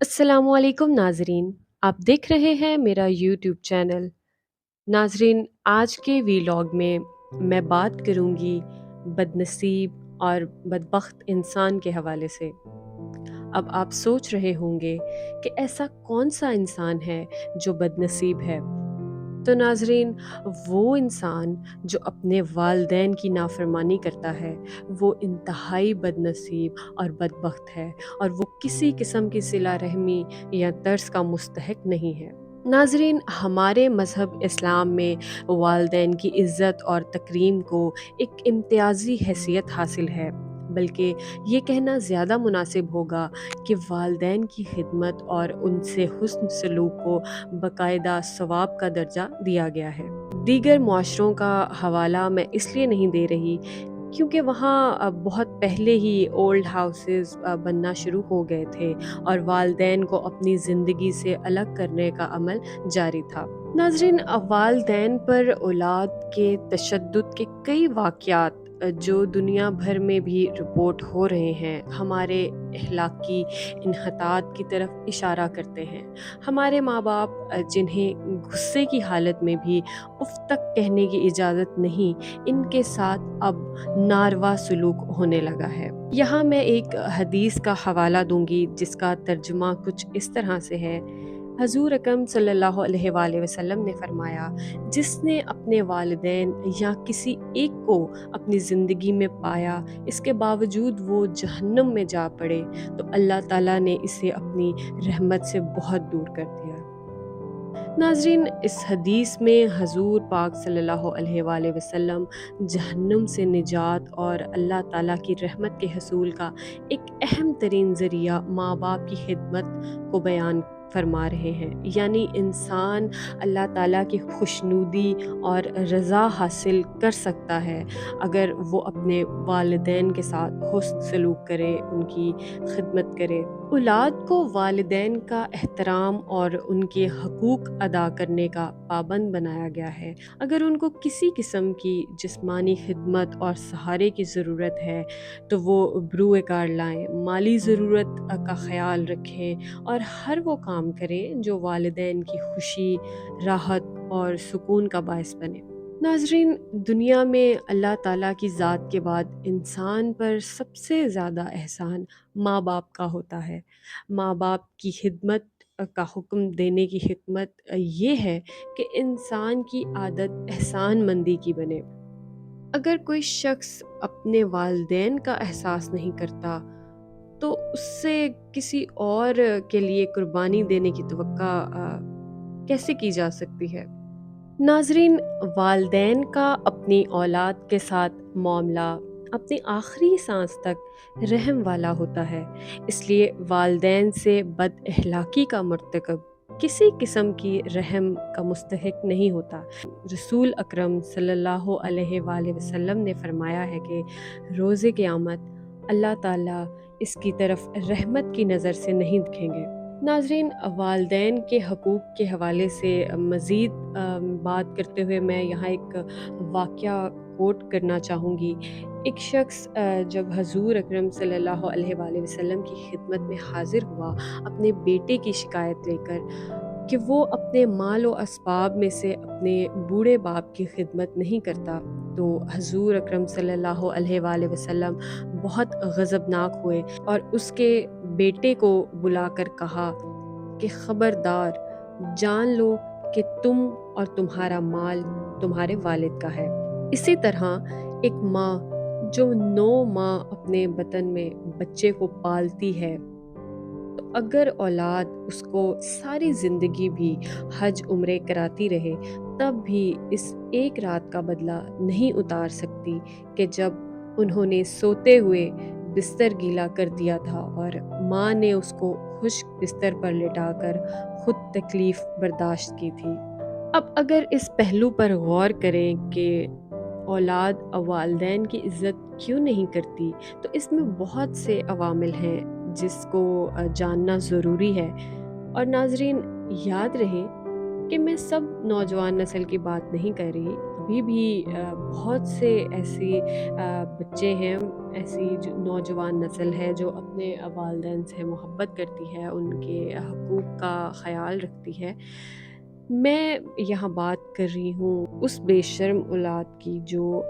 अस्सलाम वालेकुम नाजरीन। आप देख रहे हैं मेरा यूट्यूब चैनल। नाजरीन, आज के वीलॉग में मैं बात करूंगी बदनसीब और बदबख्त इंसान के हवाले से। अब आप सोच रहे होंगे कि ऐसा कौन सा इंसान है जो बदनसीब है। तो नाजरीन, वो इंसान जो अपने वालदैन की नाफरमानी करता है वो इंतहाई बदनसीब और बदबख्त है, और वो किसी किस्म की सिला रहमी या तर्स का मुस्तहिक नहीं है। नाजरीन, हमारे मज़हब इस्लाम में वालदैन की इज़्ज़त और तकरीम को एक इम्तियाज़ी हैसियत हासिल है। बल्कि ये कहना ज़्यादा मुनासिब होगा कि वालदैन की खिदमत और उनसे हुस्न सलूक को बाकायदा सवाब का दर्जा दिया गया है। दीगर मुआशरों का हवाला मैं इसलिए नहीं दे रही क्योंकि वहाँ बहुत पहले ही ओल्ड हाउसेस बनना शुरू हो गए थे और वालदैन को अपनी ज़िंदगी से अलग करने का अमल जारी था। नाज़रीन, वालदैन पर औलाद के तशद्दुद के कई वाक़यात जो दुनिया भर में भी रिपोर्ट हो रहे हैं, हमारे अखलाकी इन्हतात की तरफ इशारा करते हैं। हमारे माँ बाप जिन्हें गुस्से की हालत में भी उफ़ तक कहने की इजाज़त नहीं, इनके साथ अब नारवा सलूक होने लगा है। यहाँ मैं एक हदीस का हवाला दूंगी जिसका तर्जुमा कुछ इस तरह से है। हजूर अकरम सल्लल्लाहु अलैहि वसल्लम ने फरमाया, जिसने अपने वालिदैन या किसी एक को अपनी ज़िंदगी में पाया, इसके बावजूद वो जहन्नम में जा पड़े, तो अल्लाह ताला ने इसे अपनी रहमत से बहुत दूर कर दिया। नाजरीन, इस हदीस में हजूर पाक सल्लल्लाहु अलैहि वसल्लम जहन्नुम से निजात और अल्लाह ताला की रहमत के हसूल का एक अहम तरीन ज़रिया माँ बाप की खिदमत को बयान फरमा रहे हैं। यानी इंसान अल्लाह ताला की खुशनुदी और रज़ा हासिल कर सकता है अगर वो अपने वालिदैन के साथ हुस्न सलूक करे, उनकी खिदमत करे। औलाद को वालिदैन का एहतराम और उनके हकूक़ अदा करने का पाबंद बनाया गया है। अगर उनको किसी किस्म की जिस्मानी खिदमत और सहारे की ज़रूरत है तो वो बरूए कार लाएँ, माली ज़रूरत का ख़याल रखें और हर वो काम करें जो वालिदैन की खुशी, राहत और सुकून का बायस बने। नाज़रीन, दुनिया में अल्लाह ताला की ज़ात के बाद इंसान पर सबसे ज़्यादा एहसान माँ बाप का होता है। माँ बाप की खिदमत का हुक्म देने की हिकमत ये है कि इंसान की आदत एहसान मंदी की बने। अगर कोई शख्स अपने वालिदैन का एहसास नहीं करता तो उससे किसी और के लिए कुर्बानी देने की तवक्का कैसे की जा सकती है। नाजरीन, वालदैन का अपनी औलाद के साथ मामला अपनी आखिरी सांस तक रहम वाला होता है। इसलिए वालदैन से बद अखलाकी का मर्तकब किसी किस्म की रहम का मुस्तहिक नहीं होता। रसूल अकरम सल्लल्लाहु अलैहि वसल्लम ने फरमाया है कि रोज़े क़यामत अल्लाह ताला इसकी तरफ रहमत की नज़र से नहीं दिखेंगे। नाजरीन, वालदैन के हकूक़ के हवाले से मज़ीद बात करते हुए मैं यहाँ एक वाक़या कोट करना चाहूँगी। एक शख्स जब हजूर अकरम सल्लल्लाहु अलैहि वसल्लम की खिदमत में हाजिर हुआ अपने बेटे की शिकायत लेकर कि वो अपने माल व असबाब में से अपने बूढ़े बाप की खिदमत नहीं करता, तो हजूर अकरम सल्लल्लाहु अलैहि वसल्लम बहुत गज़बनाक हुए और उसके बेटे को बुलाकर कहा कि खबरदार, जान लो कि तुम और तुम्हारा माल तुम्हारे वालिद का है। इसी तरह एक माँ जो 9 माह अपने बतन में बच्चे को पालती है, तो अगर औलाद उसको सारी ज़िंदगी भी हज उम्रे कराती रहे तब भी इस एक रात का बदला नहीं उतार सकती कि जब उन्होंने सोते हुए बिस्तर गीला कर दिया था और माँ ने उसको खुश्क बिस्तर पर लिटाकर खुद तकलीफ़ बर्दाश्त की थी। अब अगर इस पहलू पर गौर करें कि औलाद वालदैन की इज़्ज़त क्यों नहीं करती, तो इसमें बहुत से अवामिल हैं जिसको जानना ज़रूरी है। और नाज़रीन, याद रहे कि मैं सब नौजवान नस्ल की बात नहीं कर रही, अभी भी बहुत से ऐसे बच्चे हैं, ऐसी जो नौजवान नस्ल है जो अपने वालिदैन से मोहब्बत करती है, उनके हकूक़ का ख़याल रखती है। मैं यहाँ बात कर रही हूँ उस बेशर्म औलाद की जो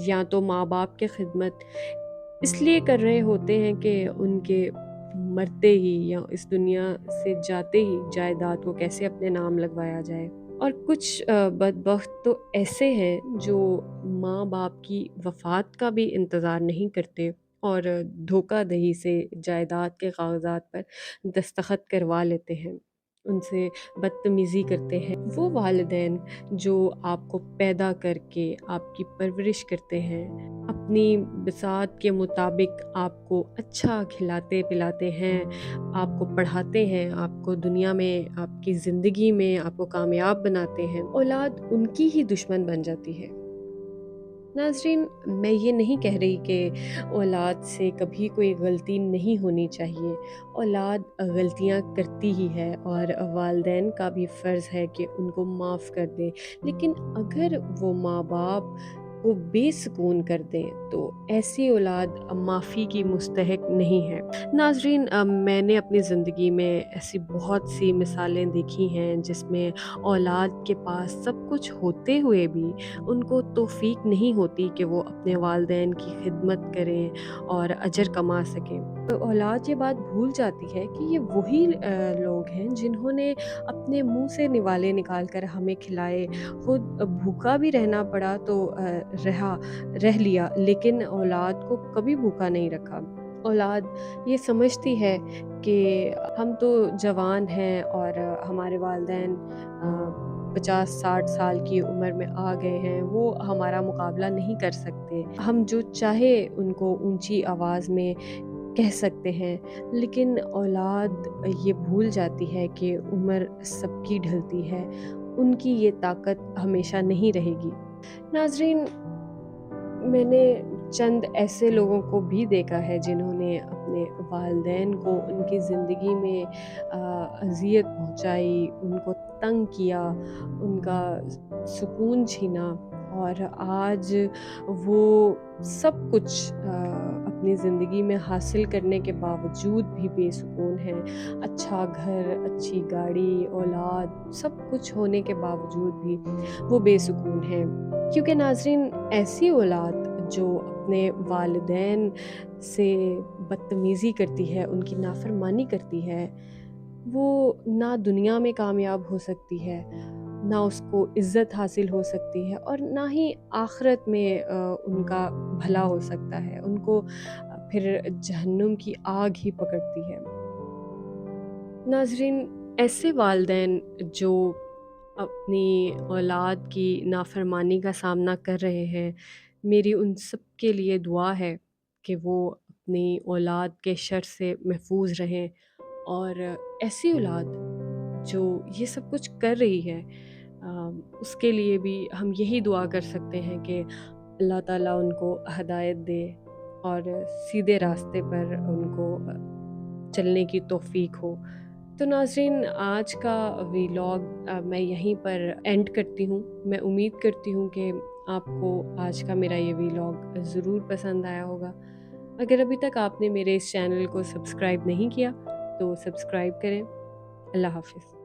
या तो माँ-बाप की खिदमत इसलिए कर रहे होते हैं कि उनके मरते ही या इस दुनिया से जाते ही जायदाद को कैसे अपने नाम लगवाया जाए। और कुछ बदबख्त तो ऐसे हैं जो माँ-बाप की वफ़ात का भी इंतज़ार नहीं करते और धोखाधड़ी से जायदाद के कागज़ात पर दस्तखत करवा लेते हैं, उनसे बदतमीज़ी करते हैं। वो वालिदैन जो आपको पैदा करके आपकी परवरिश करते हैं, अपनी बिसात के मुताबिक आपको अच्छा खिलाते-पिलाते हैं, आपको पढ़ाते हैं, आपको दुनिया में, आपकी ज़िंदगी में आपको कामयाब बनाते हैं, औलाद उनकी ही दुश्मन बन जाती है। नाज़रीन, मैं ये नहीं कह रही कि औलाद से कभी कोई गलती नहीं होनी चाहिए। औलाद गलतियाँ करती ही है और वालिदैन का भी फ़र्ज़ है कि उनको माफ़ कर दें। लेकिन अगर वो माँ-बाप को बेसुकून कर दें, तो ऐसी औलाद माफ़ी की मुस्तहिक नहीं है। नाज़रीन, मैंने अपनी ज़िंदगी में ऐसी बहुत सी मिसालें देखी हैं जिसमें औलाद के पास सब कुछ होते हुए भी उनको तौफ़ीक नहीं होती कि वो अपने वालिदैन की खिदमत करें और अजर कमा सकें। तो औलाद ये बात भूल जाती है कि ये वही लोग हैं जिन्होंने अपने मुँह से निवाले निकाल कर हमें खिलाए, खुद भूखा भी रहना पड़ा तो रह लिया, लेकिन औलाद को कभी भूखा नहीं रखा। औलाद ये समझती है कि हम तो जवान हैं और हमारे वालिदैन 50-60 साल की उम्र में आ गए हैं, वो हमारा मुकाबला नहीं कर सकते। हम जो चाहे उनको ऊँची आवाज़ में कह सकते हैं, लेकिन औलाद ये भूल जाती है कि उम्र सबकी ढलती है, उनकी ये ताकत हमेशा नहीं रहेगी। नाज़रीन, मैंने चंद ऐसे लोगों को भी देखा है जिन्होंने अपने वालिदैन को उनकी ज़िंदगी में अज़ियत पहुँचाई, उनको तंग किया, उनका सुकून छीना और आज वो सब कुछ अपनी ज़िंदगी में हासिल करने के बावजूद भी बेसुकून हैं। अच्छा घर, अच्छी गाड़ी, औलाद सब कुछ होने के बावजूद भी वो बेसुकून हैं। क्योंकि नाज़रीन, ऐसी औलाद जो अपने वालिदैन से बदतमीज़ी करती है, उनकी नाफ़रमानी करती है, वो ना दुनिया में कामयाब हो सकती है, ना उसको इज़्ज़त हासिल हो सकती है और ना ही आख़िरत में उनका भला हो सकता है। उनको फिर जहन्नुम की आग ही पकड़ती है। नाज़रीन, ऐसे वालिदैन जो अपनी औलाद की नाफ़रमानी का सामना कर रहे हैं, मेरी उन सब के लिए दुआ है कि वो अपनी औलाद के शर से महफूज़ रहें और ऐसी औलाद जो ये सब कुछ कर रही है उसके लिए भी हम यही दुआ कर सकते हैं कि अल्लाह ताला उनको हिदायत दे और सीधे रास्ते पर उनको चलने की तौफ़ीक हो। तो नाज़रीन, आज का व्लॉग मैं यहीं पर एंड करती हूँ। मैं उम्मीद करती हूँ कि आपको आज का मेरा ये व्लॉग ज़रूर पसंद आया होगा। अगर अभी तक आपने मेरे इस चैनल को सब्सक्राइब नहीं किया तो सब्सक्राइब करें। अल्लाह हाफ़िज़।